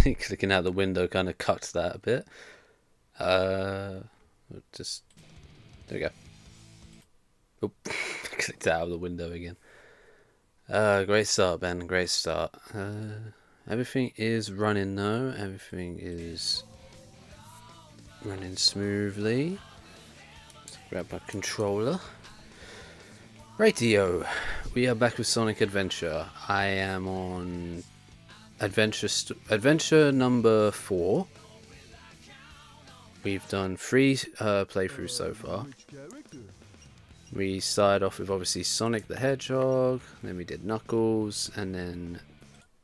Clicking out the window kind of cuts that a bit. Just there we go. Oh, clicked out of the window again. Great start, Ben. Great start. Everything is running now. Everything is running smoothly. Let's grab my controller. Rightio. We are back with Sonic Adventure. I am on adventure number 4. We've done 3 playthroughs so far. We started off with obviously Sonic the Hedgehog, then we did Knuckles, and then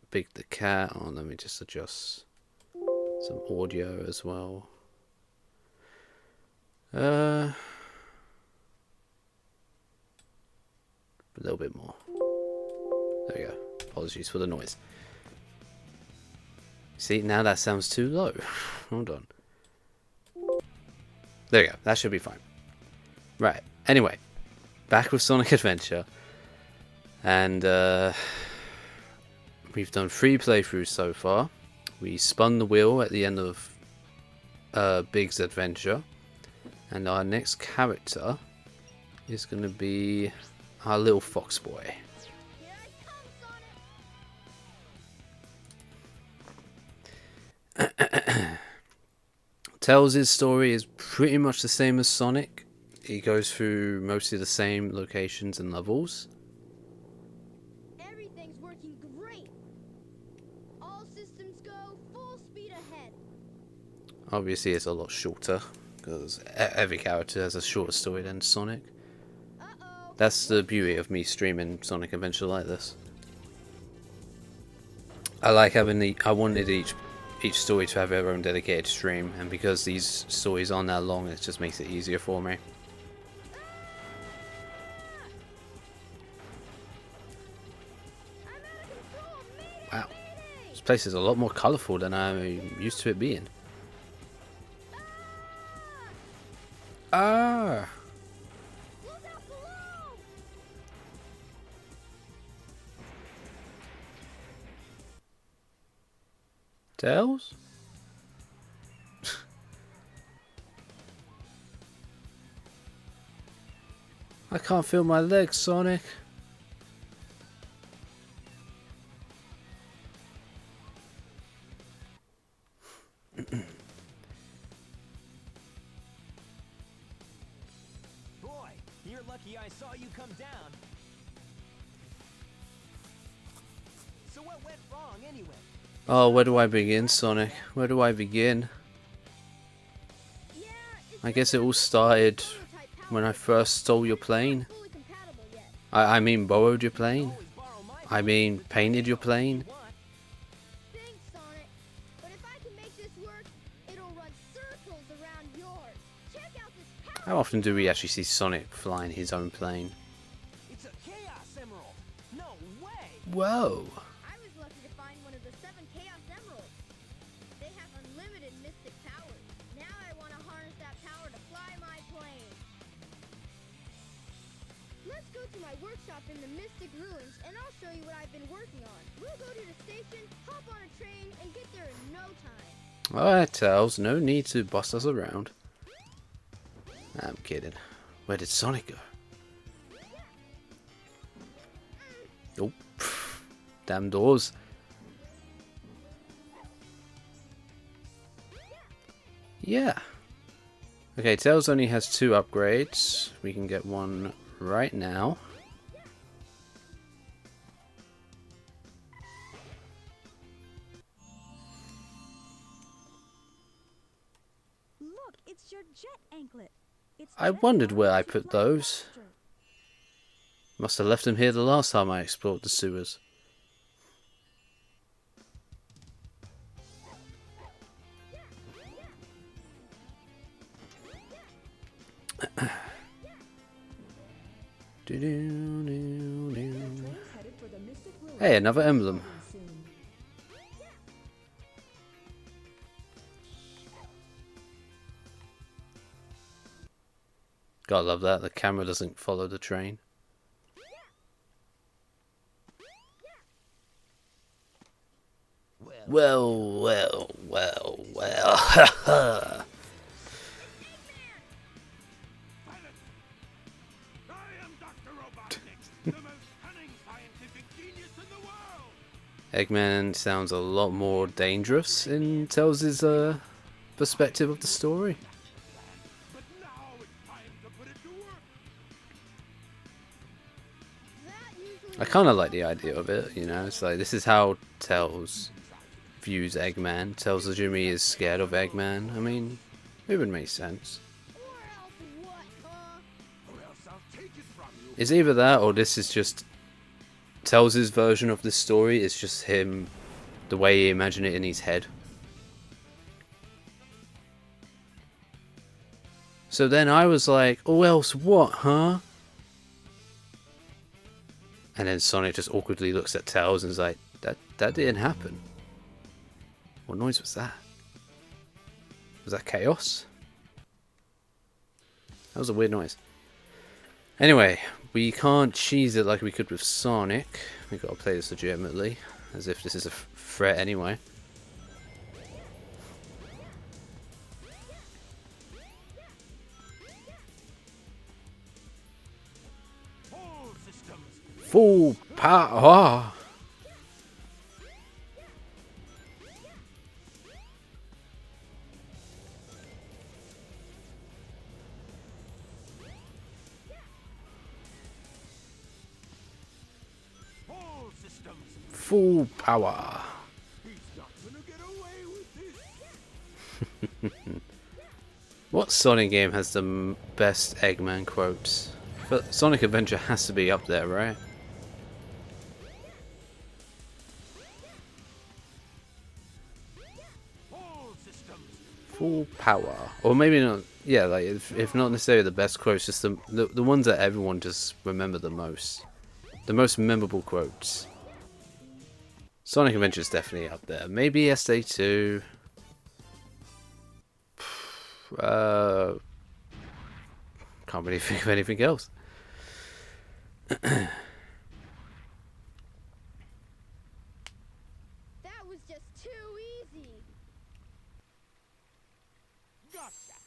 Big the Cat. Oh, let me just adjust some audio as well. A little bit more. There we go. Apologies for the noise. See, now that sounds too low. Hold on. There we go. That should be fine. Right. Anyway, back with Sonic Adventure. And we've done 3 playthroughs so far. We spun the wheel at the end of Big's adventure. And our next character is going to be our little fox boy. Tails' story is pretty much the same as Sonic. He goes through mostly the same locations and levels. Everything's working great. All systems go, full speed ahead. Obviously it's a lot shorter, because every character has a shorter story than Sonic. Uh-oh. That's the beauty of me streaming Sonic Adventure like this. I like having I wanted each story to have their own dedicated stream, and because these stories aren't that long, it just makes it easier for me. Wow, this place is a lot more colourful than I'm used to it being. Ah! Tails? I can't feel my legs, Sonic. Boy, you're lucky I saw you come down. So what went wrong anyway? Oh, where do I begin, Sonic? Where do I begin? Yeah, I guess it all started when I first stole your plane. fully compatible yet. I mean borrowed your plane. Always borrow my I mean painted your plane. Thanks, Sonic. But if I can make this work, it'll run circles around yours. Check out this power. How often do we actually see Sonic flying his own plane? It's a Chaos Emerald. No way. Whoa! I was lucky to find one of the 7 Chaos Emeralds. They have unlimited mystic powers. Now I want to harness that power to fly my plane. Let's go to my workshop in the Mystic Ruins, and I'll show you what I've been working on. We'll go to the station, hop on a train, and get there in no time. Alright, Tails, no need to boss us around. I'm kidding. Where did Sonic go? Oh, damn doors. Yeah. Okay, Tails only has 2 upgrades. We can get one right now. Look, it's your jet anklet. It's I jet wondered where I powered to put fly those. faster. Must have left them here the last time I explored the sewers. Hey, another emblem. Gotta love that, the camera doesn't follow the train. Well, Well, well, well, well. Silence! I am Dr. Robotnik, the most cunning scientific genius in the world! Eggman sounds a lot more dangerous in Tails' perspective of the story. But now it's time to put it to work! That usually I kind of like the idea of it, you know. It's like this is how Tails views Eggman. Tails Ajumi is scared of Eggman. I mean, it would make sense. or else what, huh? Or else I'll take it from you! It's either that or this is just Tails' version of this story. It's just him, the way he imagined it in his head. So then I was like, oh, else what, huh? And then Sonic just awkwardly looks at Tails and is like, that didn't happen. What noise was that? Was that chaos? That was a weird noise. Anyway, we can't cheese it like we could with Sonic. We gotta play this legitimately, as if this is a threat anyway. All systems! Full power! All systems! Full power! He's not gonna get away with this! What Sonic game has the best Eggman quotes? But Sonic Adventure has to be up there, right? All systems! Full power, or maybe not. Yeah, like if not necessarily the best quotes, just the ones that everyone just remember the most memorable quotes. Sonic Adventure is definitely up there. Maybe SA2. Can't really think of anything else. That was just too easy. Gotcha!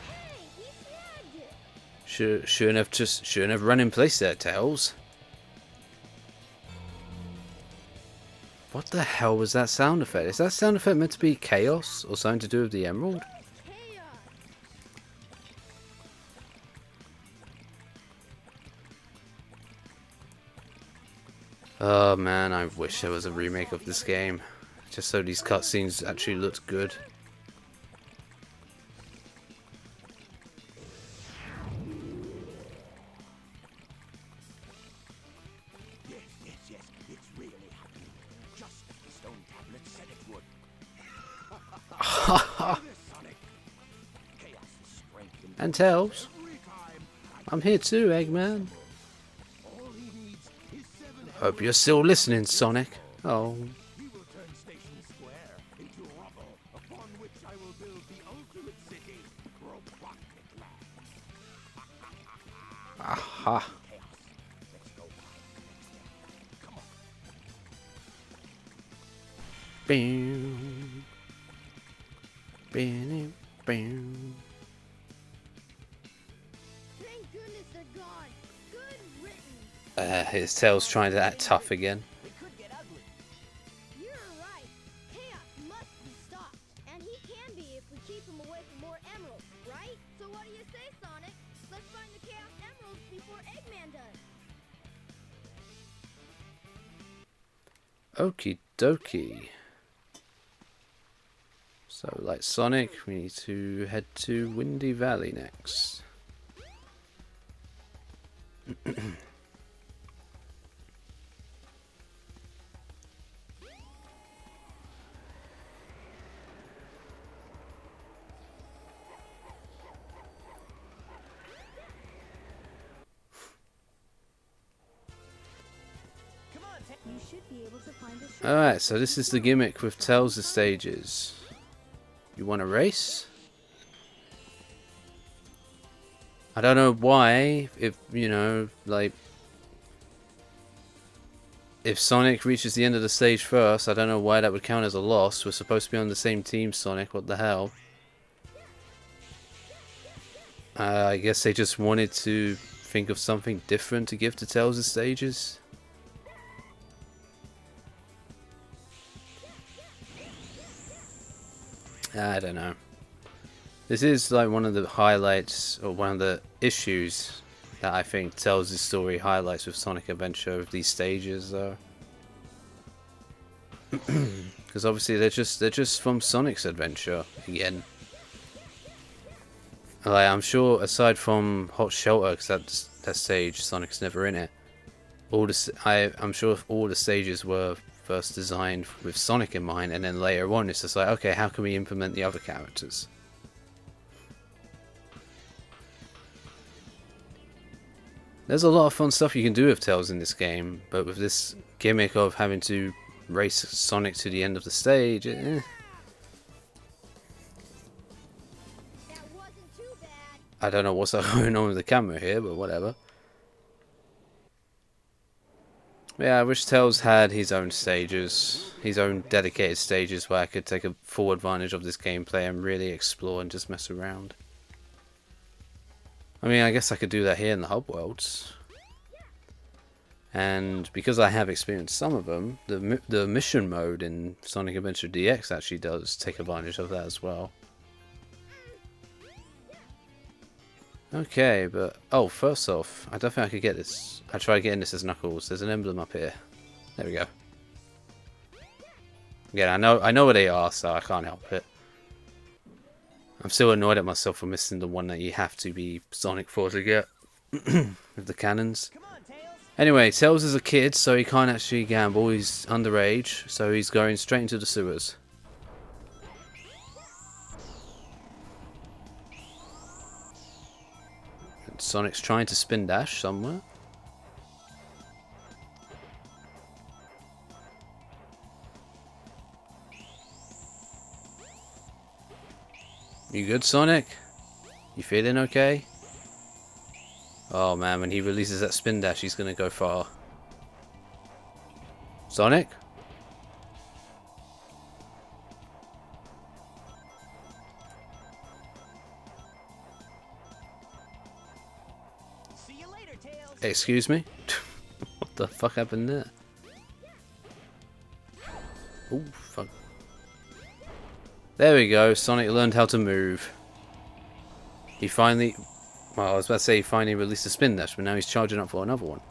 Hey, he snagged it. Shouldn't have run in place there, Tails. What the hell was that sound effect? Is that sound effect meant to be chaos or something to do with the emerald? Chaos. Oh man, I wish there was a remake of this game. Just so these cutscenes actually looked good. Yes, it's really happening. Just as the stone tablet said it would. This Sonic. Chaos is strengthened And Tails, every time. I'm here too, Eggman. All he needs is 7 Hope you're still listening, Sonic. Oh, He will turn Station Square into rubble, upon which I will build the ultimate city, Robotnik Land. aha. Chaos. Let's go. Come on. Bam. Bam. Bam. Thank goodness they're gone. Good written. His Tails trying to act tough again. It could get ugly. You're right. Chaos must be stopped. And he can be if we keep him away from more emeralds, right? So what do you say, Sonic? Let's find the Chaos Emeralds before Eggman does. Okie dokie. So, like Sonic, we need to head to Windy Valley next. Come on, You should be able to find a shortcut. Alright, so this is the gimmick with Tails' stages. You want to race? I don't know why, if, you know, like... if Sonic reaches the end of the stage first, I don't know why that would count as a loss. We're supposed to be on the same team, Sonic. What the hell? I guess they just wanted to think of something different to give to Tails' stages. I don't know. This is like one of the highlights, or one of the issues that I think Tails' story highlights with Sonic Adventure of these stages, though. Because obviously they're just from Sonic's adventure again. Like, I'm sure aside from Hot Shelter, because that stage Sonic's never in it. I'm sure all the stages were first designed with Sonic in mind, and then later on it's just like, okay, how can we implement the other characters? There's a lot of fun stuff you can do with Tails in this game, but with this gimmick of having to race Sonic to the end of the stage, That wasn't too bad. I don't know what's going on with the camera here, but whatever. Yeah, I wish Tails had his own stages, his own dedicated stages where I could take a full advantage of this gameplay and really explore and just mess around. I mean, I guess I could do that here in the Hub Worlds. And because I have experienced some of them, the mission mode in Sonic Adventure DX actually does take advantage of that as well. Okay, but oh, first off, I don't think I could get this. I tried getting this as Knuckles. There's an emblem up here. There we go. Yeah, I know where they are, so I can't help it. I'm still annoyed at myself for missing the one that you have to be Sonic for to get with the cannons. Anyway, Tails is a kid, so he can't actually gamble. He's underage, so he's going straight into the sewers. And Sonic's trying to spin dash somewhere. You good, Sonic? You feeling okay? Oh man, when he releases that spin dash, he's gonna go far. Sonic? See you later, Tails. Excuse me? What the fuck happened there? Oh, fuck. There we go, Sonic learned how to move. He finally... Well, I was about to say he finally released a spin dash, but now he's charging up for another one.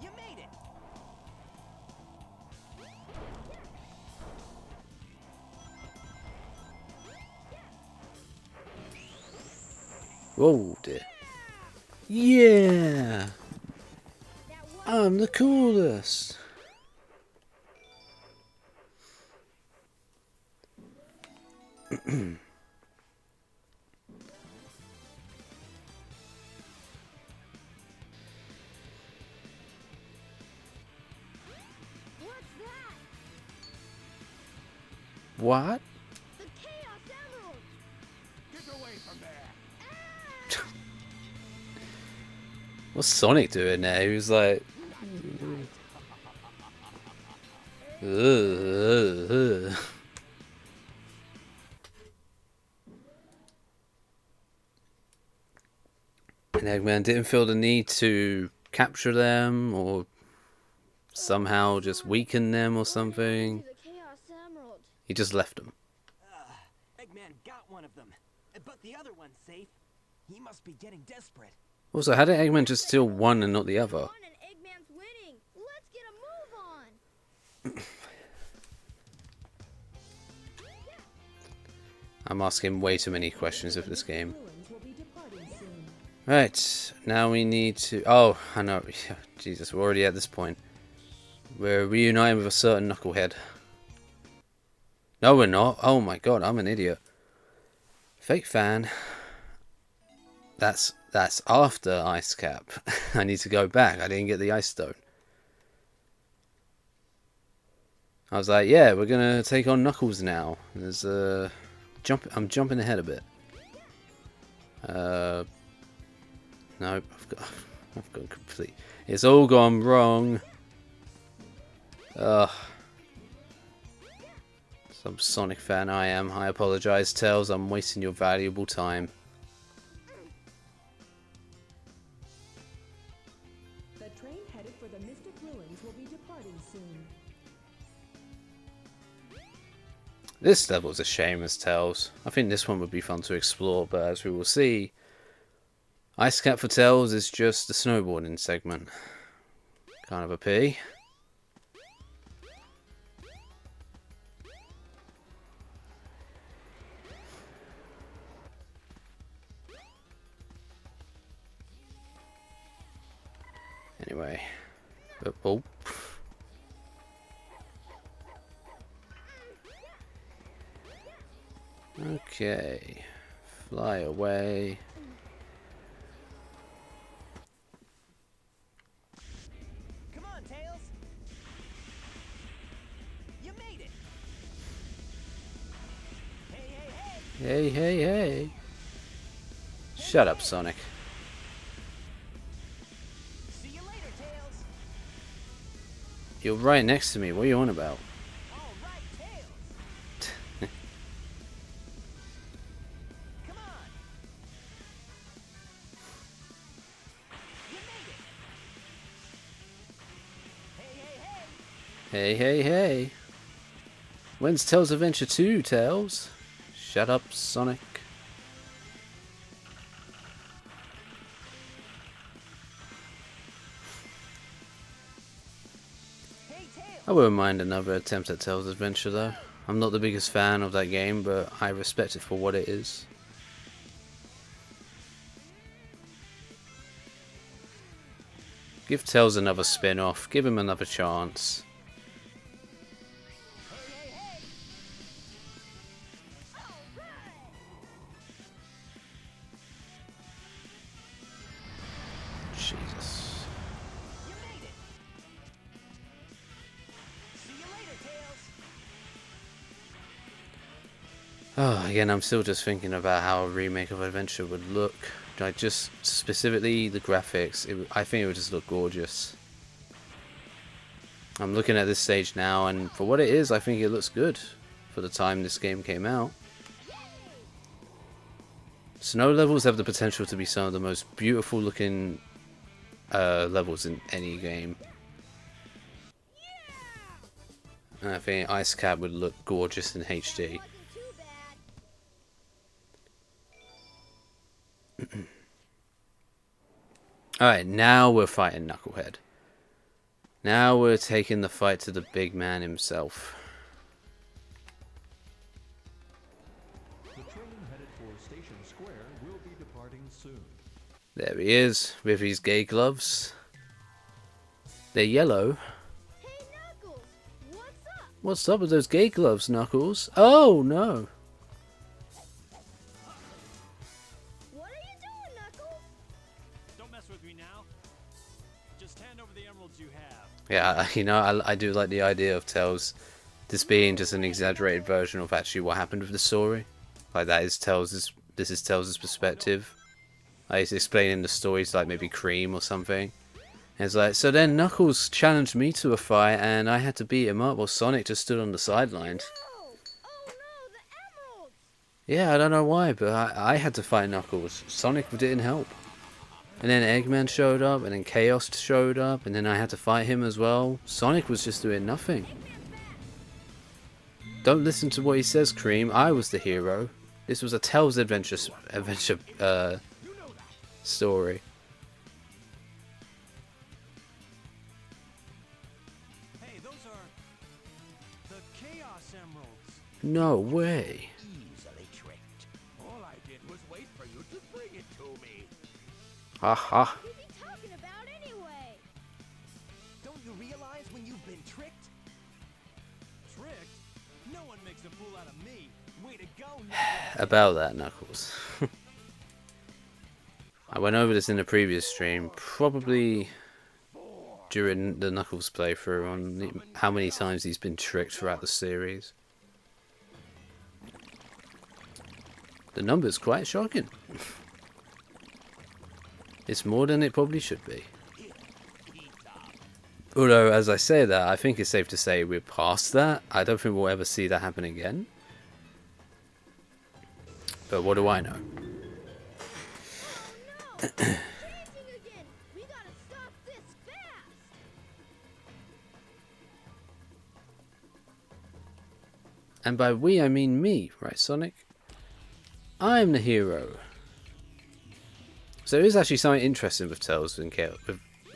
You made it. Whoa, dear. Yeah! That was I'm the coolest! what's that? What? The Chaos Emerald. Get away from there. What's Sonic doing there? He was like... Ugh. And Eggman didn't feel the need to capture them or somehow just weaken them or something. To the Chaos Emerald. He just left them. Eggman got one of them, but the other one's safe. He must be getting desperate. Also, how did Eggman just steal one and not the other? Won and Eggman's winning. Let's get a move on. I'm asking way too many questions of this game. Right, now we need to... Oh, I know. Jesus, we're already at this point. We're reuniting with a certain knucklehead. No, we're not. Oh my god, I'm an idiot. Fake fan. That's after Ice Cap. I need to go back. I didn't get the Ice Stone. I was like, yeah, we're gonna take on Knuckles now. There's I'm jumping ahead a bit. Nope, I've got complete. It's all gone wrong. Ugh. Some Sonic fan I am. I apologize, Tails. I'm wasting your valuable time. The train headed for the Mystic Ruins will be departing soon. This level's a shame as Tails. I think this one would be fun to explore, but as we will see, Ice Cap for Tails is just the snowboarding segment. Kind of a pity. Anyway. Oh. Okay. Fly away. Come on, Tails. You made it. Hey, hey, hey. Hey, hey, hey. Shut up, Sonic. See you later, Tails. You're right next to me. What are you on about? All right, Tails. Come on. You made it. Hey, hey, hey. Hey, hey, hey. When's Tails Adventure 2, Tails? Shut up, Sonic. Hey, Tails. I wouldn't mind another attempt at Tails Adventure though. I'm not the biggest fan of that game, but I respect it for what it is. Give Tails another spin-off, give him another chance. Hey, hey, hey. Jesus. You made it. See you later, Tails. Oh, again, I'm still just thinking about how a remake of Adventure would look. Like, just specifically the graphics, I think it would just look gorgeous. I'm looking at this stage now, and for what it is, I think it looks good for the time this game came out. Snow levels have the potential to be some of the most beautiful looking levels in any game. And I think Ice Cap would look gorgeous in HD. Wasn't too bad. Alright, now we're fighting Knucklehead. Now we're taking the fight to the big man himself. The train headed for Station Square will be departing soon. There he is, with his gay gloves. They're yellow. Hey, Knuckles, what's up? What's up with those gay gloves, Knuckles? Oh, no. What are you doing, Knuckles? Don't mess with me now. Just hand over the emeralds you have. Yeah, you know, I do like the idea of Tails, this being just an exaggerated version of actually what happened with the story. Like, this is Tails' perspective. Like, he's explaining the stories like maybe Cream or something. And it's like, so then Knuckles challenged me to a fight and I had to beat him up while Sonic just stood on the sidelines. No! Oh no, the emeralds! Yeah, I don't know why, but I had to fight Knuckles. Sonic didn't help. And then Eggman showed up, and then Chaos showed up, and then I had to fight him as well. Sonic was just doing nothing. Don't listen to what he says, Cream. I was the hero. This was a Tails adventure story. Hey, those are the Chaos Emeralds. No way. Easily tricked. All I did was wait for you to bring it to me. Ha ha. Who's he talking about anyway? Don't you realize when you've been tricked? Tricked? No one makes a fool out of me. Way to go, Knuckles. About that, Knuckles. I went over this in the previous stream, probably during the Knuckles playthrough, on how many times he's been tricked throughout the series. The number's quite shocking. It's more than it probably should be. Although, as I say that, I think it's safe to say we're past that. I don't think we'll ever see that happen again. But what do I know? Oh no! Changing again! We gotta stop this fast! And by we, I mean me, right, Sonic? I'm the hero. So there is actually something interesting with Tails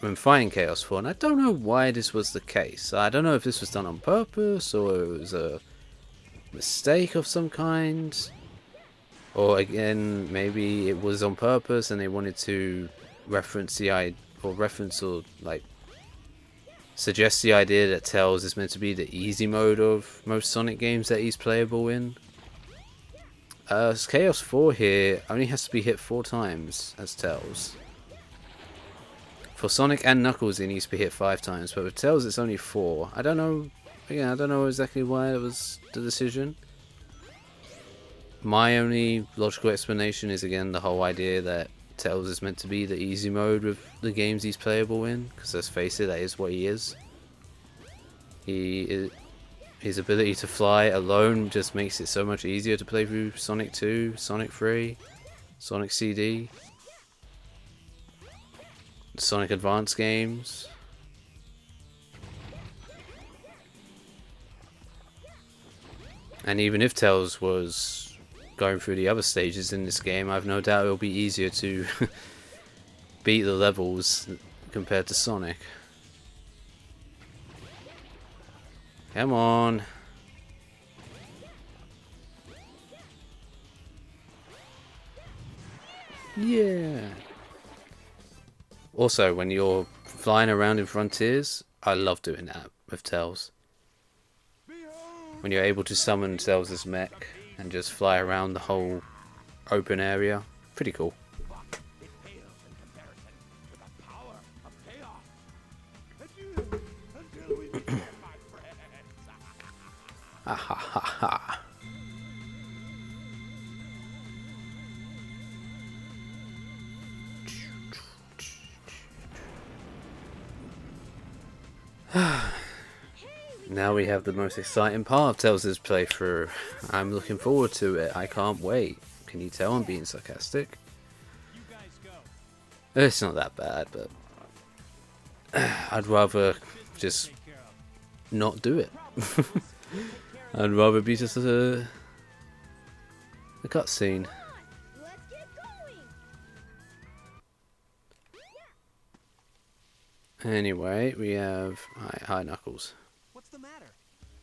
when fighting Chaos 4, and I don't know why this was the case. I don't know if this was done on purpose, or it was a mistake of some kind. Or again, maybe it was on purpose and they wanted to reference or like suggest the idea that Tails is meant to be the easy mode of most Sonic games that he's playable in. Chaos 4 here only has to be hit 4 times as Tails. For Sonic and Knuckles it needs to be hit 5 times, but with Tails it's only 4. I don't know, again, I don't know exactly why that was the decision. My only logical explanation is again the whole idea that Tails is meant to be the easy mode with the games he's playable in, because let's face it, that is what he is. His ability to fly alone just makes it so much easier to play through Sonic 2, Sonic 3, Sonic CD, Sonic Advance games. And even if Tails was going through the other stages in this game, I've no doubt it'll be easier to beat the levels compared to Sonic. Come on. Yeah. Also, when you're flying around in Frontiers, I love doing that with Tails. When you're able to summon Tails' mech and just fly around the whole open area. Pretty cool. It pales in comparison to the power of chaos. Adieu, until we meet again, my friends. Ha ha ha ha. Now we have the most exciting part of Tails' playthrough. I'm looking forward to it. I can't wait. Can you tell I'm being sarcastic? You guys go. It's not that bad, but I'd rather just Take care of. not do it. I'd rather be just a cutscene. Let's get going! Anyway, we have hi Knuckles. What's the matter?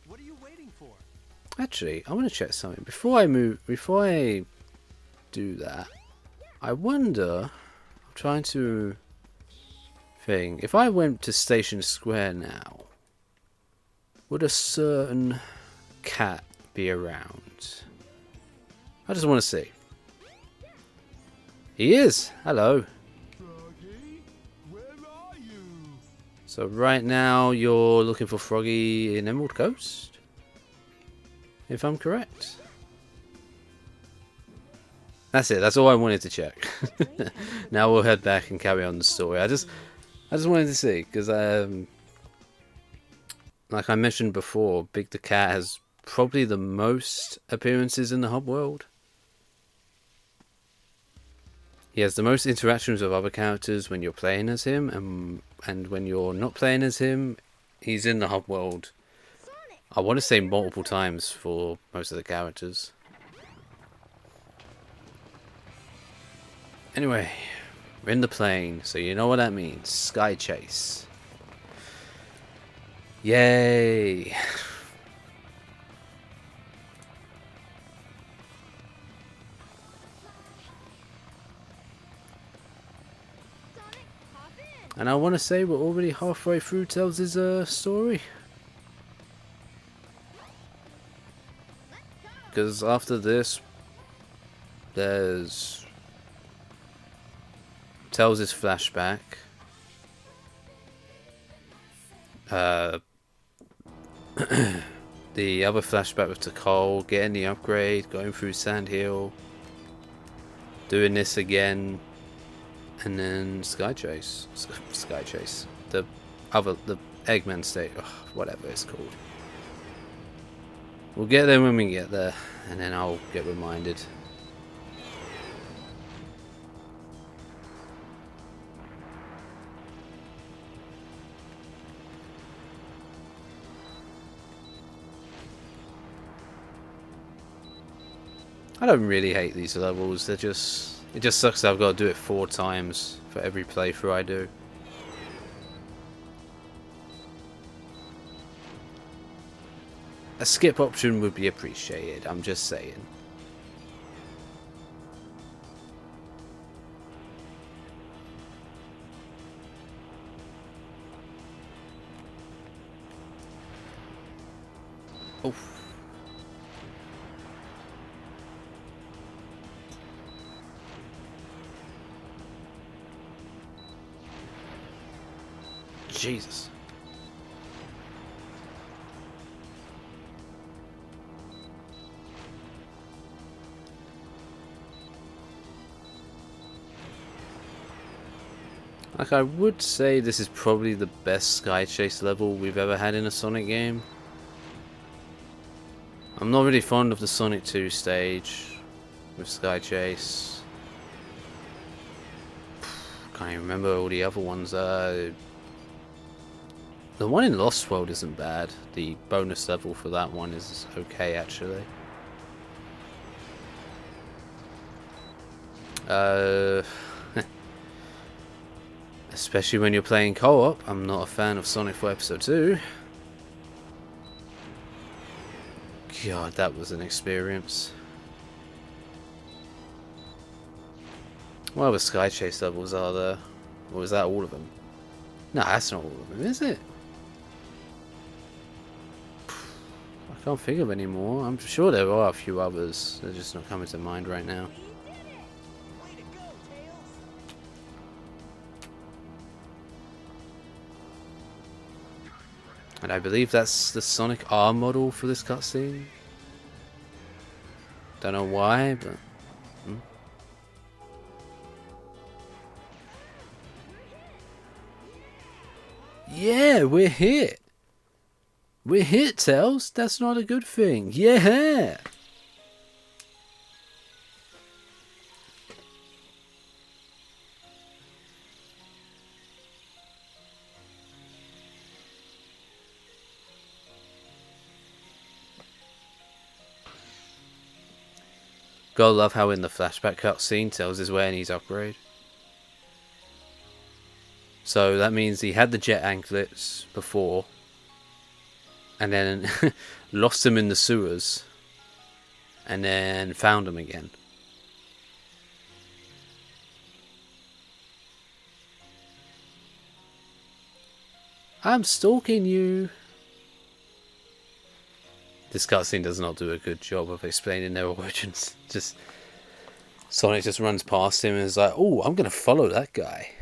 What are you waiting for? Actually, I want to check something before I do that. I wonder. I'm trying to think. If I went to Station Square now, would a certain cat be around? I just want to see. He is. Hello. Froggy, where are you? So right now you're looking for Froggy in Emerald Coast, if I'm correct. That's it. That's all I wanted to check. Now we'll head back and carry on the story. I just wanted to see because like I mentioned before, Big the Cat has probably the most appearances in the hub world. He has the most interactions with other characters when you're playing as him, and when you're not playing as him, he's in the hub world. I want to say multiple times for most of the characters. Anyway, we're in the plane, so you know what that means. Sky Chase. Yay! Sonic, hop in! And I want to say we're already halfway through Tails' story. Because after this, there's Tails' flashback. The other flashback with Tikal, getting the upgrade, going through Sand Hill, doing this again, and then Sky Chase. Sky Chase. The Eggman State, ugh, whatever it's called. We'll get there when we get there, and then I'll get reminded. I don't really hate these levels, it just sucks that I've got to do it 4 times for every playthrough I do. A skip option would be appreciated, I'm just saying. Oof. Jesus. Like, I would say this is probably the best Sky Chase level we've ever had in a Sonic game. I'm not really fond of the Sonic 2 stage with Sky Chase. Can't even remember all the other ones. The one in Lost World isn't bad. The bonus level for that one is okay, actually. Especially when you're playing co-op. I'm not a fan of Sonic 4 Episode 2. God, that was an experience. What other Sky Chase levels are there? Or was that all of them? No, that's not all of them, is it? I can't think of any more. I'm sure there are a few others. They're just not coming to mind right now. Way to go, Tails! And I believe that's the Sonic R model for this cutscene. Don't know why, but... Yeah, we're hit. We're hit, Tails. That's not a good thing. Yeah. Gotta love how in the flashback cutscene, Tails is wearing his upgrade. So that means he had the jet anklets before, and then lost them in the sewers, and then found them again. I'm stalking you. This cutscene does not do a good job of explaining their origins. Just Sonic just runs past him and is like, "Oh, I'm gonna follow that guy.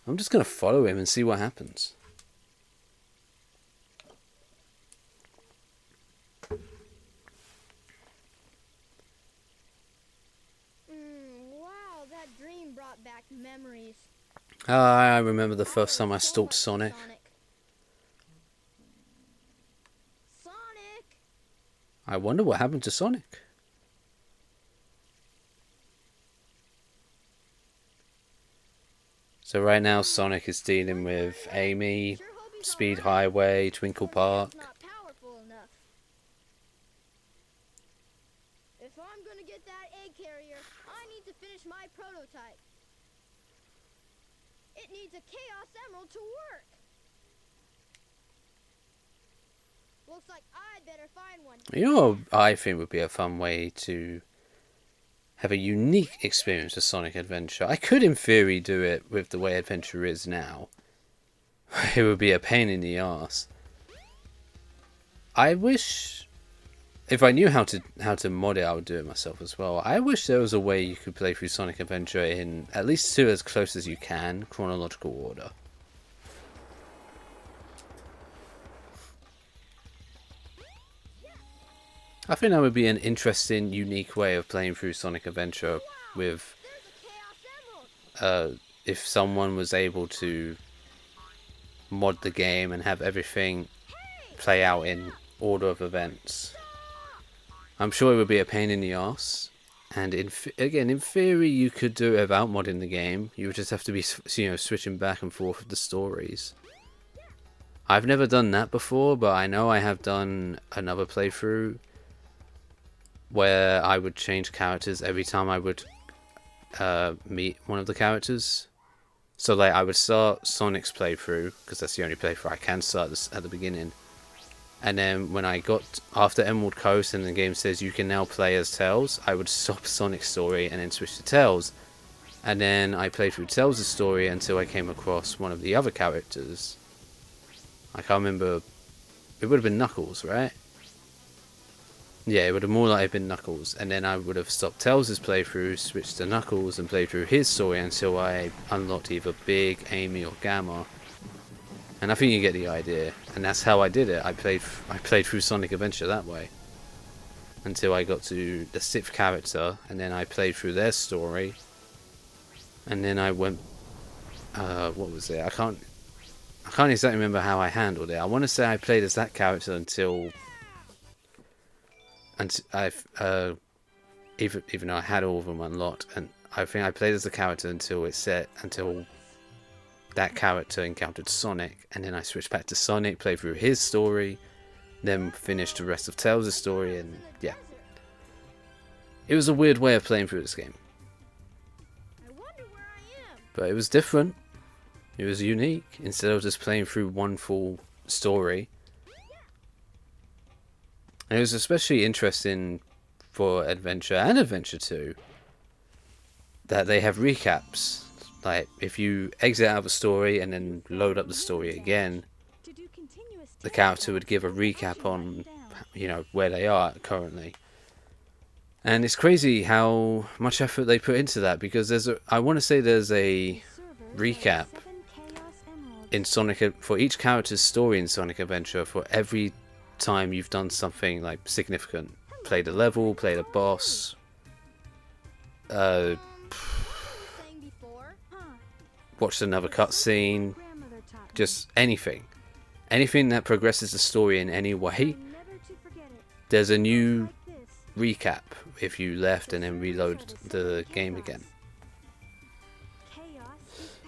I'm just gonna follow him and see what happens." Wow, that dream brought back memories. I remember the first time I stalked Sonic. Sonic! I wonder what happened to Sonic. So right now Sonic is dealing with Amy, Speed Highway, Twinkle Park. Not powerful enough. If I'm gonna get that egg carrier, I need to finish my prototype. It needs a Chaos Emerald to work. Looks like I'd better find one. You know what I think would be a fun way to have a unique experience of Sonic Adventure? I could in theory do it with the way Adventure is now. It would be a pain in the arse. I wish, if I knew how to mod it, I would do it myself as well. I wish there was a way you could play through Sonic Adventure in at least 2 as close as you can, chronological order. I think that would be an interesting, unique way of playing through Sonic Adventure with, There's a Chaos Emerald. if someone was able to mod the game and have everything play out in order of events. I'm sure it would be a pain in the ass, and again, in theory, you could do it without modding the game. You would just have to be, switching back and forth with the stories. I've never done that before, but I know I have done another playthrough where I would change characters every time I would meet one of the characters. So like I would start Sonic's playthrough, because that's the only playthrough I can start at the beginning. And then when I got after Emerald Coast and the game says you can now play as Tails, I would stop Sonic's story and then switch to Tails. And then I played through Tails' story until I came across one of the other characters. I can't remember. It would have been Knuckles, right? Yeah, it would have more likely been Knuckles. And then I would have stopped Tails' playthrough, switched to Knuckles and played through his story until I unlocked either Big, Amy or Gamma. And I think you get the idea, and that's how I did it. I played through Sonic Adventure that way until I got to the 6th character, and then I played through their story, and then I went. What was it? I can't exactly remember how I handled it. I want to say I played as that character until even though I had all of them unlocked, and I think I played as the character until that character encountered Sonic, and then I switched back to Sonic, played through his story, then finished the rest of Tails' story, and yeah. It was a weird way of playing through this game. I wonder where I am. But it was different. It was unique. Instead of just playing through one full story. And it was especially interesting for Adventure and Adventure 2 that they have recaps. Like, if you exit out of a story and then load up the story again, the character would give a recap on, where they are currently. And it's crazy how much effort they put into that, because I want to say there's a recap in Sonic for each character's story in Sonic Adventure for every time you've done something like significant. Played a level, played a boss, watched another cutscene, just anything that progresses the story in any way. There's a new recap if you left and then reload the game again.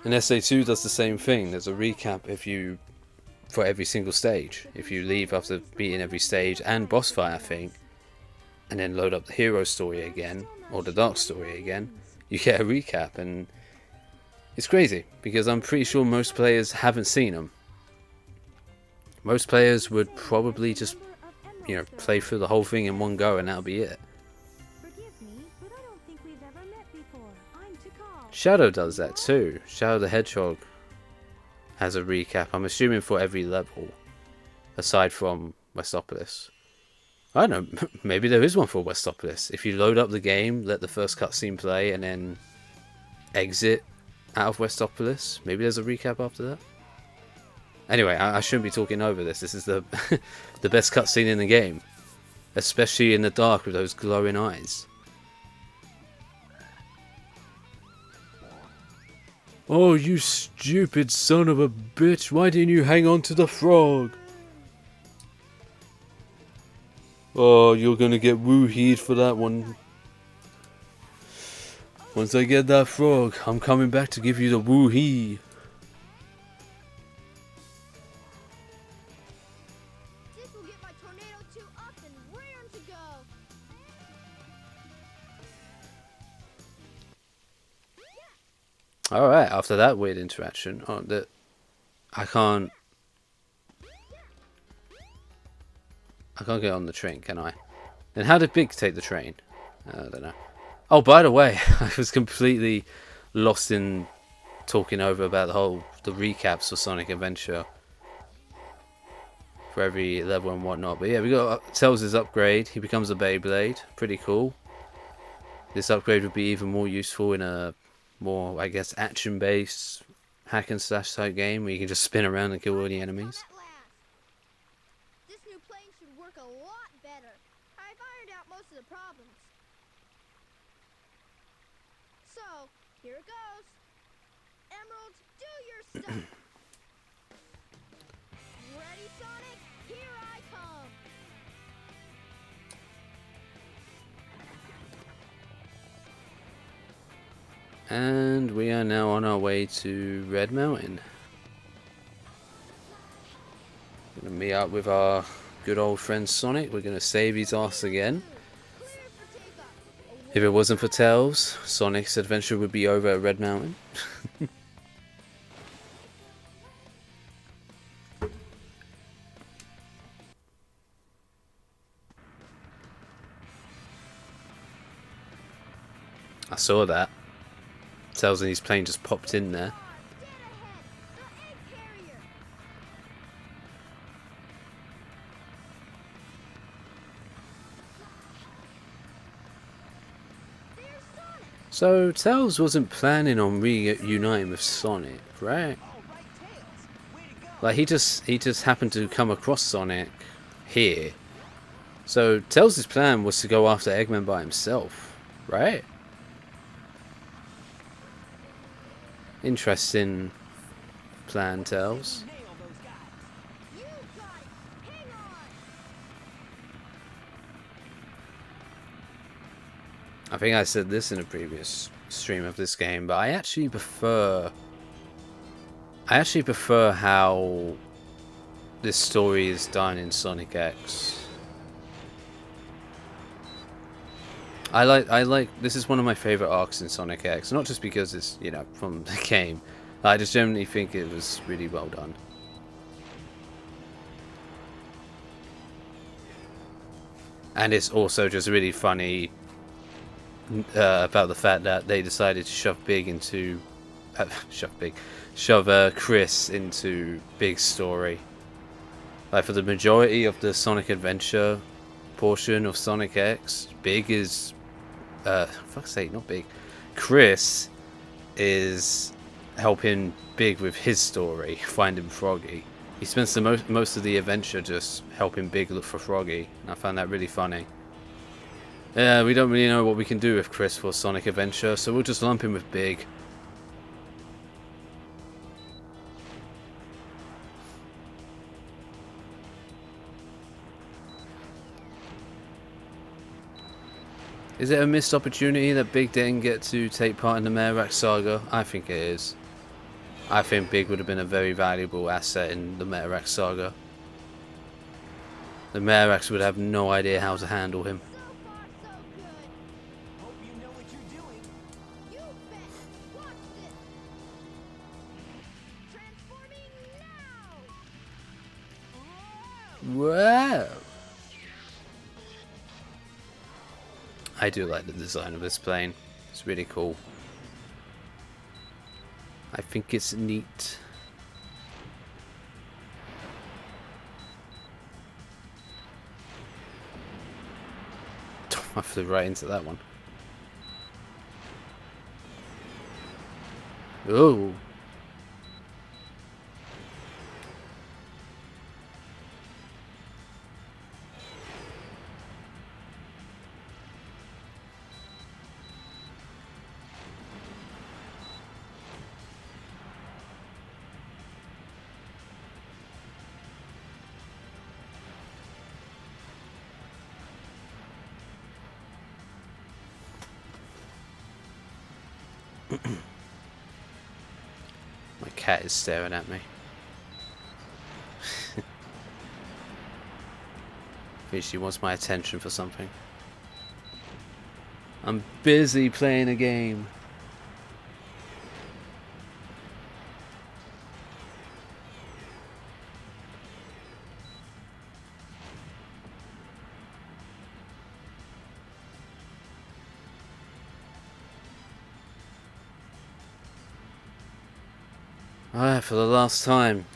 And SA2 does the same thing. There's a recap for every single stage. If you leave after beating every stage and boss fight, I think, and then load up the hero story again or the dark story again, you get a recap. And it's crazy because I'm pretty sure most players haven't seen them. Most players would probably just, play through the whole thing in one go and that'll be it. Shadow does that too. Shadow the Hedgehog has a recap, I'm assuming for every level, aside from Westopolis. I don't know, maybe there is one for Westopolis. If you load up the game, let the first cutscene play, and then exit out of Westopolis, maybe there's a recap after that. Anyway, I shouldn't be talking over this. This is the the best cutscene in the game, especially in the dark with those glowing eyes. Oh, you stupid son of a bitch, why didn't you hang on to the frog? Oh, you're gonna get woohooed for that one. Once I get that frog, I'm coming back to give you the woohee. This will get my Tornado 2 up and raring to go. Alright, after that weird interaction, I can't get on the train, can I? Then how did Big take the train? I don't know. Oh, by the way, I was completely lost in talking over about the recaps for Sonic Adventure for every level and whatnot. But yeah, we got Tails' upgrade. He becomes a Beyblade. Pretty cool. This upgrade would be even more useful in a more, I guess, action-based hack and slash type game where you can just spin around and kill all the enemies. This new plane should work a lot better. I've ironed out most of the problems. So, here it goes. Emerald, do your stuff. ready, Sonic? Here I come. And we are now on our way to Red Mountain. Gonna meet up with our good old friend Sonic. We're gonna save his ass again. Clear for takeoff. If it wasn't for Tails, Sonic's adventure would be over at Red Mountain. I saw that. Tails and his plane just popped in there. Dead ahead. The egg carrier. There's Sonic. So Tails wasn't planning on reuniting with Sonic, right? All right, Tails. Way to go. Like he just happened to come across Sonic here. So Tails' plan was to go after Eggman by himself, right? Interesting plan, Tails. Nail those guys. You got it. Hang on. I think I said this in a previous stream of this game, but I actually prefer how this story is done in Sonic X. I like this is one of my favorite arcs in Sonic X, not just because it's, you know, from the game. I just generally think it was really well done. And it's also just really funny about the fact that they decided to shove Chris into Big's story. Like for the majority of the Sonic Adventure portion of Sonic X, Big is fuck's sake, not Big. Chris is helping Big with his story, finding Froggy. He spends the most of the adventure just helping Big look for Froggy. And I found that really funny. Yeah, we don't really know what we can do with Chris for Sonic Adventure, so we'll just lump him with Big. Is it a missed opportunity that Big didn't get to take part in the Merax Saga? I think it is. I think Big would have been a very valuable asset in the Merax Saga. The Merax would have no idea how to handle him. So far, so good. Hope you know what you're doing. You bet. Watch this. Transforming now. Wow! I do like the design of this plane. It's really cool. I think it's neat. I flew right into that one. Oh! My cat is staring at me. I think she wants my attention for something. I'm busy playing a game. Alright, for the last time.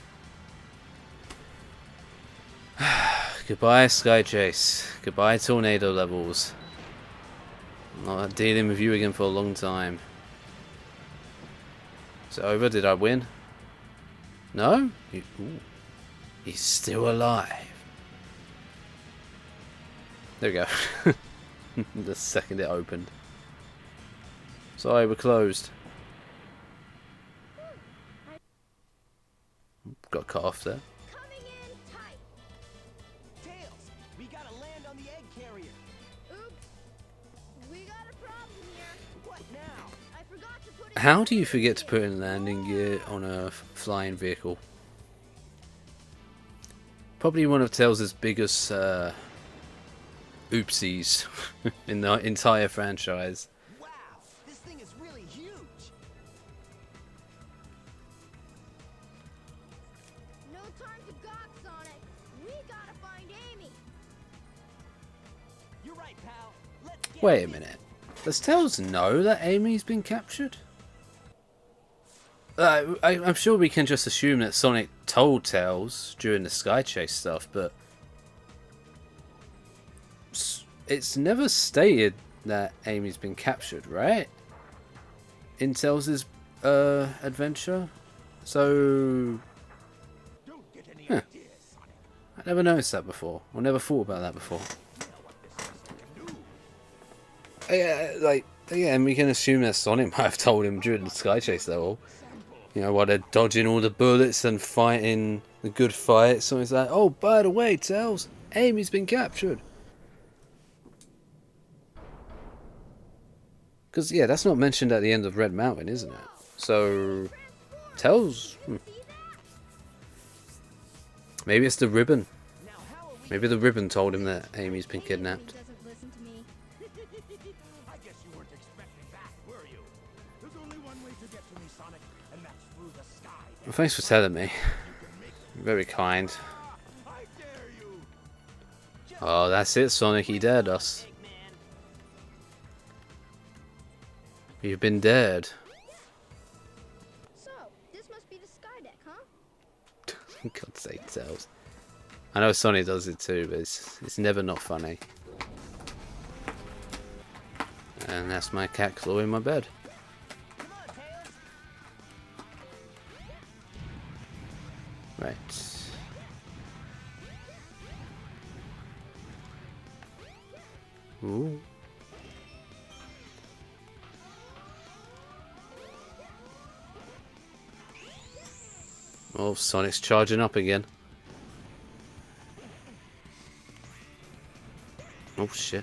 Goodbye, Sky Chase. Goodbye, Tornado Levels. I'm not dealing with you again for a long time. Is it over? Did I win? No? Ooh. He's still alive. There we go. The second it opened. Sorry, we're closed. Got cut off there. Coming in tight. We gotta land on the egg carrier. Oops. We got a problem here. What now? I forgot to put it How in do you the forget to gear. put in landing gear on a flying vehicle? Probably one of Tails' biggest oopsies in the entire franchise. Wow, this thing is really huge. No time to gawk, Sonic. We gotta find Amy. You're right, pal. Let's get Wait a minute. Does Tails know that Amy's been captured? I'm sure we can just assume that Sonic told Tails during the Sky Chase stuff, but it's never stated that Amy's been captured, right? In Tails' adventure? So Don't get any Huh. ideas, Sonic. I never noticed that before, or never thought about that before. You know what this system can do. Yeah, and we can assume that Sonic might have told him during the Sky Chase though. You know, while they're dodging all the bullets and fighting the good fight, Sonic's like, oh, by the way, Tails, Amy's been captured. Because, yeah, that's not mentioned at the end of Red Mountain, isn't it? So, Tails... Maybe it's the ribbon. Now, how are we? Maybe the ribbon told him that Amy's been Amy kidnapped. doesn't listen to me. I guess you weren't expecting that, were you? There's only one way to get to me, Sonic, and that's through the sky. Well, thanks for telling me. You can make it. Very kind. I dare you. Oh, that's it, Sonic. He dared us. Eggman. You've been dared. So, this must be the sky deck, huh? God's sake, Tails. I know Sonic does it too, but it's never not funny. And that's my cat clawing my bed. Come on, Tails. Right. Ooh. Oh, Sonic's charging up again. Oh shit.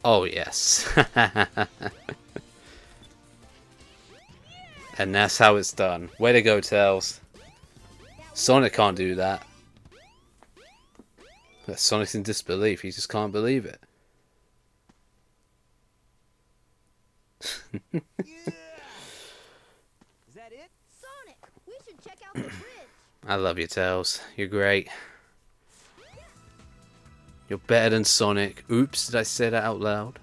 Oh yes. And that's how it's done. Way to go, Tails. Sonic can't do that. But Sonic's in disbelief. He just can't believe it. Yeah. Is that it? Sonic, we should check out the bridge. I love you, Tails. You're great. You're better than Sonic. Oops, did I say that out loud?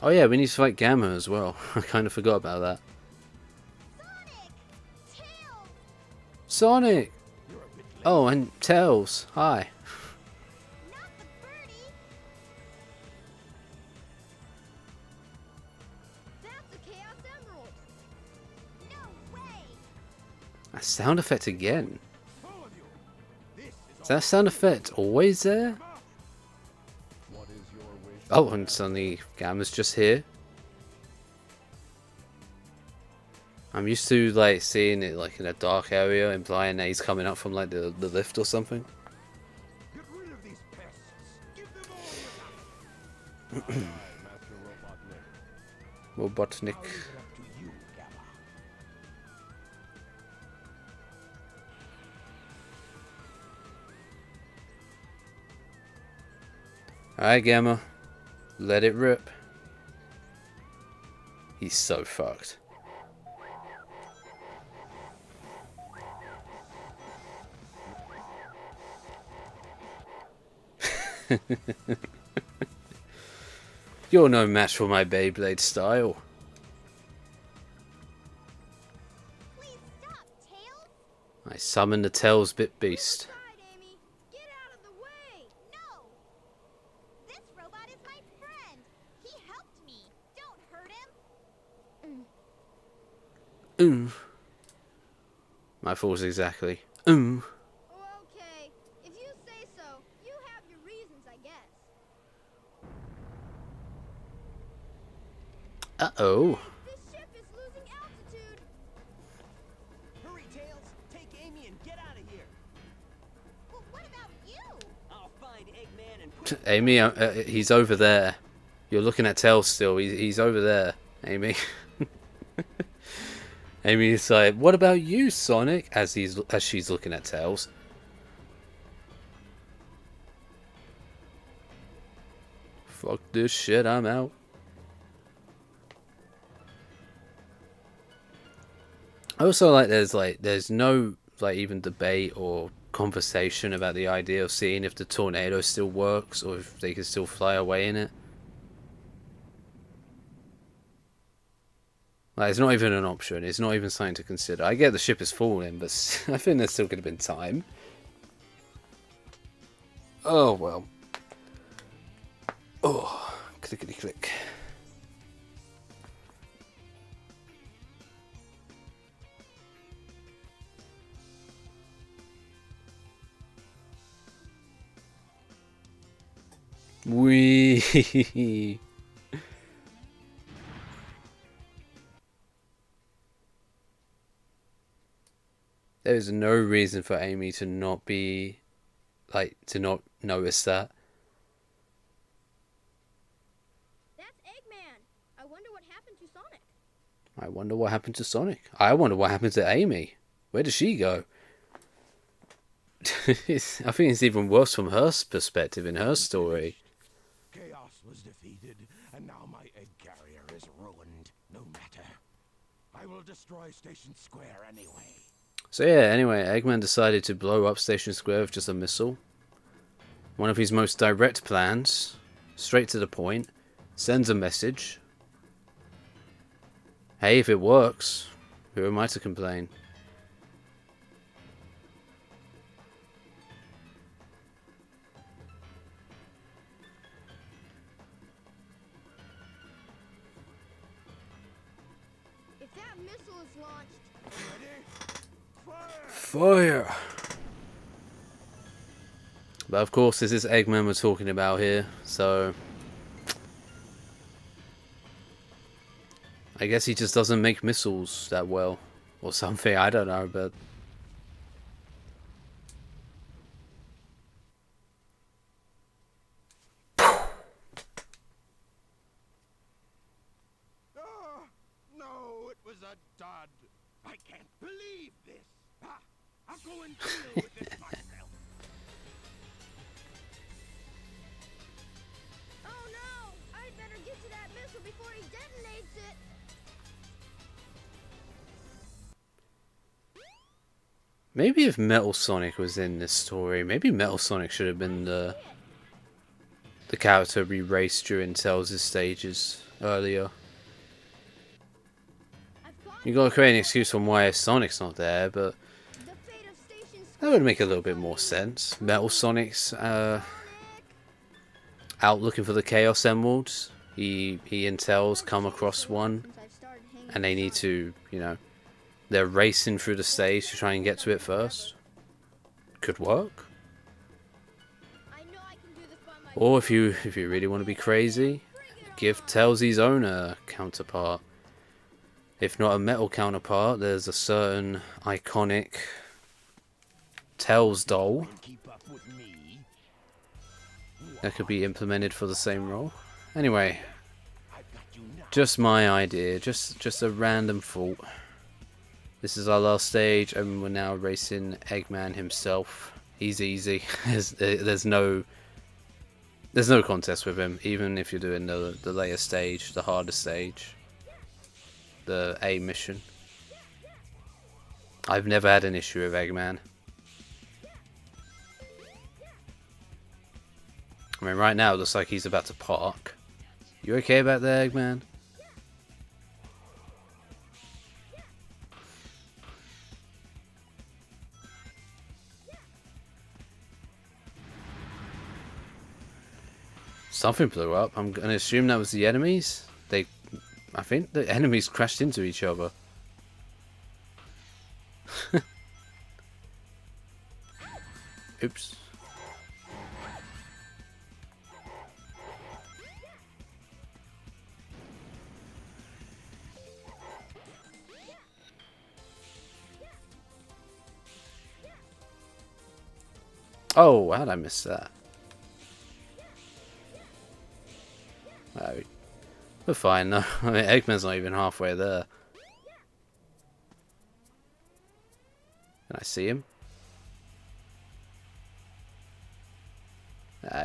Oh yeah, we need to fight Gamma as well. I kind of forgot about that. Sonic! Tails! Sonic! You're a bit late. Oh, and Tails. Hi. Not the birdie! That's the Chaos Emerald! No way! A sound effect again. All of you. This Is that sound effect always there? What is your wish? Oh, and suddenly Gamma's just here. I'm used to like seeing it like in a dark area, implying that he's coming up from like the lift or something. Get rid of these pests. Give them all your life. Master Robotnik. Robotnik. I'll leave it up to you, Gamma. Alright, Gamma. Let it rip. He's so fucked. You're no match for my Beyblade style. Please stop, Tails! I summon the Tails Bit Beast. Side, Amy! Get out of the way! No! This robot is my friend. He helped me. Don't hurt him. My thoughts exactly. Oh, okay. If you say so, you have your reasons, I guess. Uh-oh. This ship is losing altitude. Hurry, Tails! Take Amy and get out of here! Well, what about you? I'll find Eggman and put Amy, he's over there. You're looking at Tails still. He's over there, Amy. Amy's like, what about you, Sonic? As she's looking at Tails. Fuck this shit, I'm out. I also like there's no even debate or conversation about the idea of seeing if the tornado still works or if they can still fly away in it. Like, it's not even an option. It's not even something to consider. I get the ship is falling, but I think there still could have been time. Oh well. Oh, clickety click. Wee. There is no reason for Amy to not be, to not notice that. That's Eggman. I wonder what happened to Sonic. I wonder what happened to Sonic. I wonder what happened to Amy. Where did she go? I think it's even worse from her perspective in her story. Chaos was defeated, and now my egg carrier is ruined. No matter. I will destroy Station Square anyway. So yeah, anyway, Eggman decided to blow up Station Square with just a missile. One of his most direct plans. Straight to the point. Sends a message. Hey, if it works, who am I to complain? If that missile is launched, Fire! But of course, this is Eggman we're talking about here, so I guess he just doesn't make missiles that well, or something, I don't know, but No, it was a dud. I can't believe this. I'll go and deal with this myself. oh no! I'd better get to that missile before he detonates it. maybe if Metal Sonic was in this story, maybe Metal Sonic should have been the character we raced during Tails' stages earlier. You gotta create an excuse for why Sonic's not there, but The fate of Station that would make a little bit more sense. Metal Sonic's out looking for the Chaos Emeralds. He and Tails come across one, since I've started hanging and they need to, they're racing through the stage to try and get to it first. Could work. I know I can do this by myself. Or if you really want to be crazy, give Tails his own counterpart. If not a metal counterpart, there's a certain iconic Tails doll Keep up with me. that could be implemented for the same role. Anyway, I've got you now. just my idea, just a random thought. This is our last stage, and we're now racing Eggman himself. He's easy. there's no contest with him, even if you're doing the later stage, the harder stage, the A mission. I've never had an issue with Eggman. I mean, right now it looks like he's about to park. You okay about that, Eggman? Something blew up. I'm gonna assume that was the enemies. I think the enemies crashed into each other. Oops. Oh, how'd I miss that? We're fine though. I mean, Eggman's not even halfway there. Can I see him?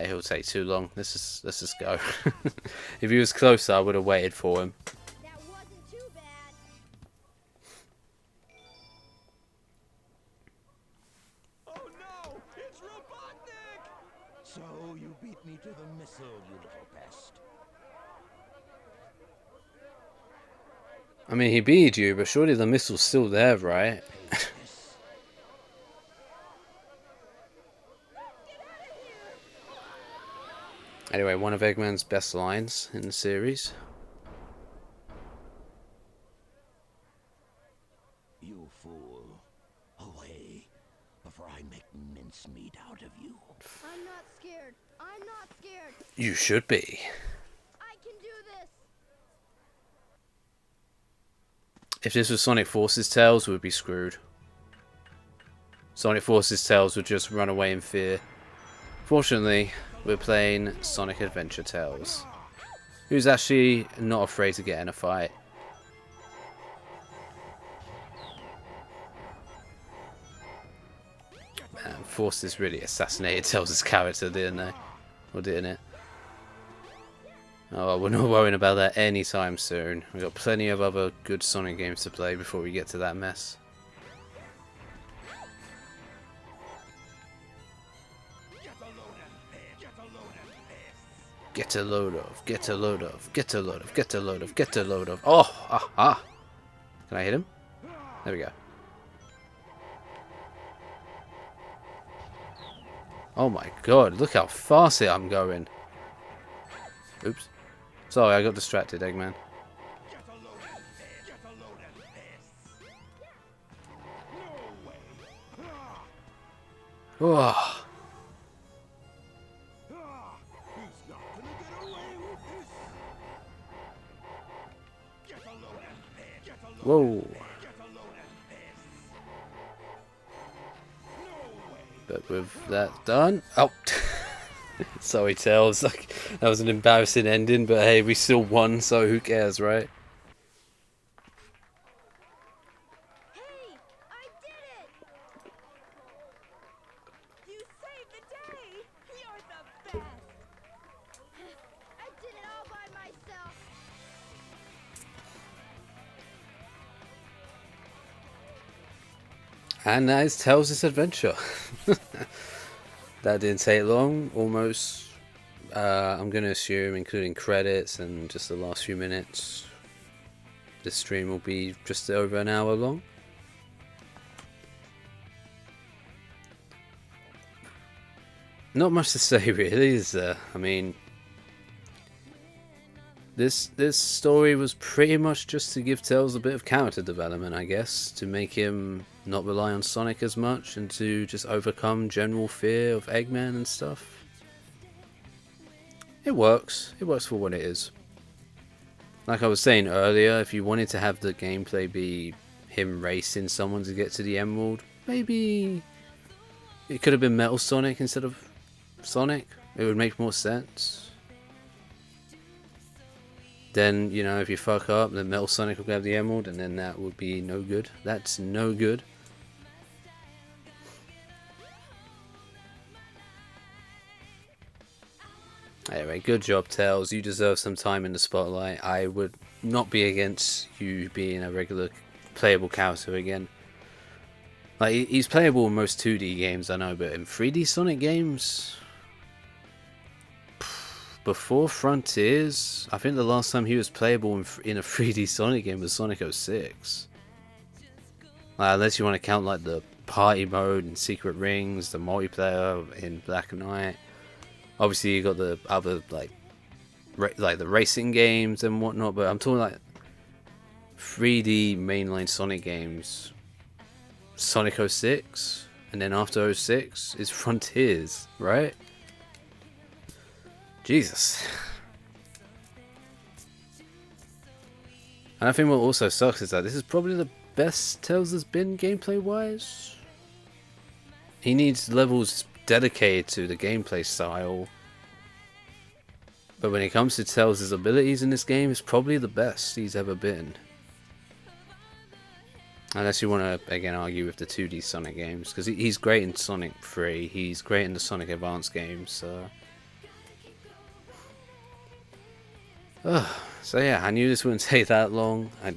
He'll take too long. Let's just go. If he was closer, I would have waited for him. That wasn't too bad. Oh no! It's Robotnik! So you beat me to the missile, you little pest. I mean, he beat you, but surely the missile's still there, right? Anyway, one of Eggman's best lines in the series. You fool. Away, before I make mincemeat out of you. I'm not scared. I'm not scared. You should be. I can do this. If this was Sonic Forces Tails, we'd be screwed. Sonic Forces Tails would just run away in fear. Fortunately, we're playing Sonic Adventure Tails, who's actually not afraid to get in a fight. And Forces really assassinated Tails' character, didn't they? Or didn't it? Oh, we're not worrying about that anytime soon. We've got plenty of other good Sonic games to play before we get to that mess. Get a load of, get a load of, get a load of, get a load of, get a load of. Oh, ah. Can I hit him? There we go. Oh my god, look how fast I'm going. Oops. Sorry, I got distracted, Eggman. Oh. Whoa. But with that done, oh, sorry Tails, like, that was an embarrassing ending, but hey, we still won, so who cares, right? Hey, I did it! You saved the day! You're the best! I did it all by myself. And that is Tails' adventure. That didn't take long, almost, I'm going to assume, including credits and just the last few minutes, this stream will be just over an hour long. Not much to say really, is there? I mean, this story was pretty much just to give Tails a bit of character development, I guess, to make him not rely on Sonic as much and to just overcome general fear of Eggman and stuff. It works. It works for what it is. Like I was saying earlier, if you wanted to have the gameplay be him racing someone to get to the Emerald, maybe it could have been Metal Sonic instead of Sonic. It would make more sense. Then, you know, if you fuck up, then Metal Sonic will grab the Emerald, and then that would be no good. That's no good. Anyway, good job, Tails. You deserve some time in the spotlight. I would not be against you being a regular playable character again. Like, he's playable in most 2D games, I know, but in 3D Sonic games, before Frontiers, I think the last time he was playable in a 3D Sonic game was Sonic 06. Unless you want to count like the party mode and Secret Rings, the multiplayer in Black and White. Obviously you got the other like the racing games and whatnot, but I'm talking like 3D mainline Sonic games. Sonic 06 And then after 06 is Frontiers, right? Jesus. And I think what also sucks is that this is probably the best Tails has been gameplay wise. He needs levels dedicated to the gameplay style. But when it comes to Tails' abilities in this game, it's probably the best he's ever been. Unless you want to, again, argue with the 2D Sonic games. Because he's great in Sonic 3. He's great in the Sonic Advance games. So yeah, I knew this wouldn't take that long. I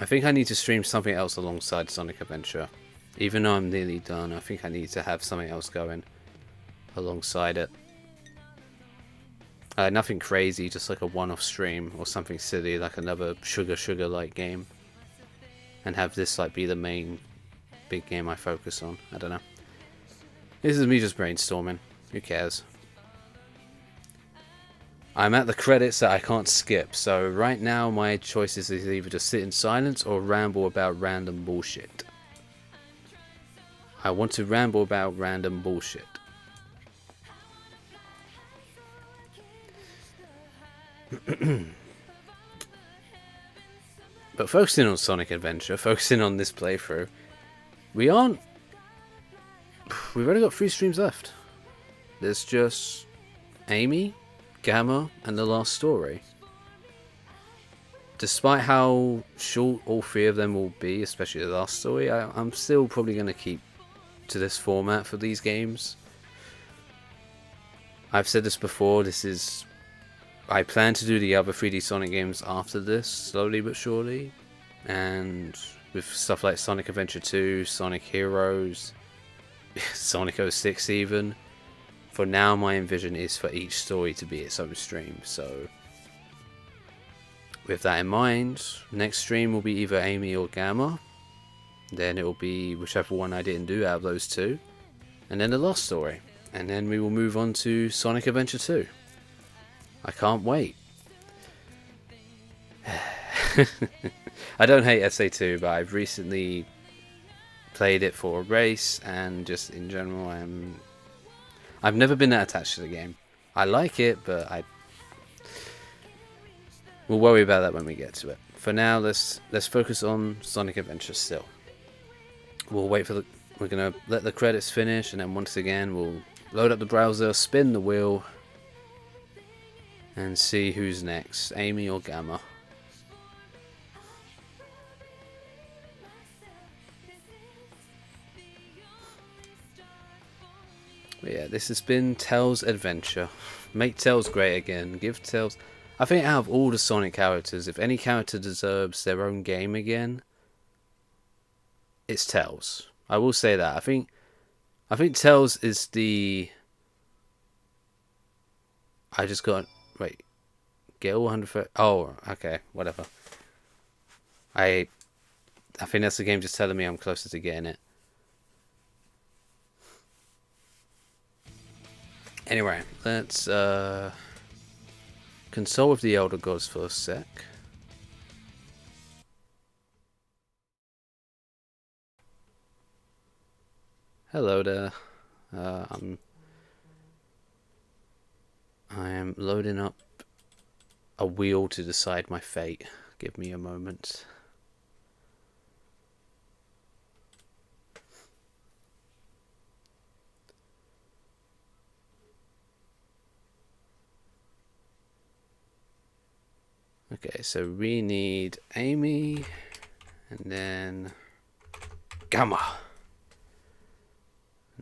think I need to stream something else alongside Sonic Adventure. Even though I'm nearly done, I think I need to have something else going alongside it. Nothing crazy, just like a one-off stream or something silly like another Sugar like game. And have this like be the main big game I focus on. I don't know. This is me just brainstorming. Who cares? I'm at the credits that I can't skip, so right now my choice is either just sit in silence or ramble about random bullshit. I want to ramble about random bullshit. But focusing on Sonic Adventure, focusing on this playthrough, we've only got 3 streams left. There's just Amy, Gamma, and the last story. Despite how short all 3 of them will be, especially the last story, I'm still probably going to keep to this format for these games. I've said this before, I plan to do the other 3D Sonic games after this, slowly but surely. And with stuff like Sonic Adventure 2, Sonic Heroes, Sonic 06 even. For now, my envision is for each story to be its own stream. So, with that in mind, next stream will be either Amy or Gamma. Then it will be whichever one I didn't do out of those 2. And then the last story. And then we will move on to Sonic Adventure 2. I can't wait. I don't hate SA2, but I've recently played it for a race, and just in general, I've never been that attached to the game. I like it, but we'll worry about that when we get to it. For now, let's focus on Sonic Adventure still. We'll wait for we're gonna let the credits finish, and then once again we'll load up the browser, spin the wheel, and see who's next, Amy or Gamma. But yeah, this has been Tails Adventure. Make Tails great again. Give Tails... I think out of all the Sonic characters, if any character deserves their own game again, it's Tails. I will say that. I think Tails is the... I just got... Wait. Get all 100... Oh, okay. Whatever. I think that's the game just telling me I'm closer to getting it. Anyway, let's console with the Elder Gods for a sec. Hello there. I am loading up a wheel to decide my fate. Give me a moment. Okay, so we need Amy, and then Gamma.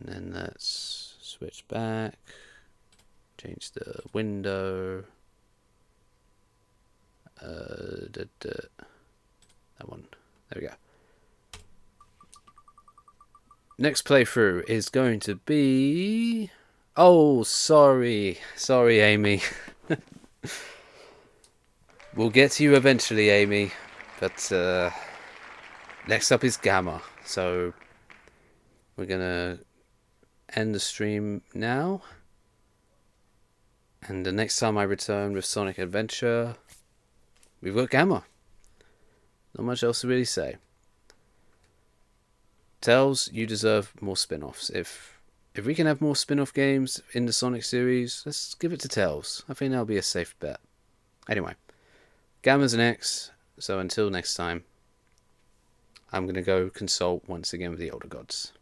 And then let's switch back, change the window. That one. There we go. Next playthrough is going to be... Oh, sorry, Amy. We'll get to you eventually, Amy. But next up is Gamma. So we're gonna end the stream now. And the next time I return with Sonic Adventure, we've got Gamma. Not much else to really say. Tails, you deserve more spin-offs. If we can have more spin-off games in the Sonic series, let's give it to Tails. I think that'll be a safe bet. Anyway, Gamma's next, so until next time, I'm going to go consult once again with the Elder Gods.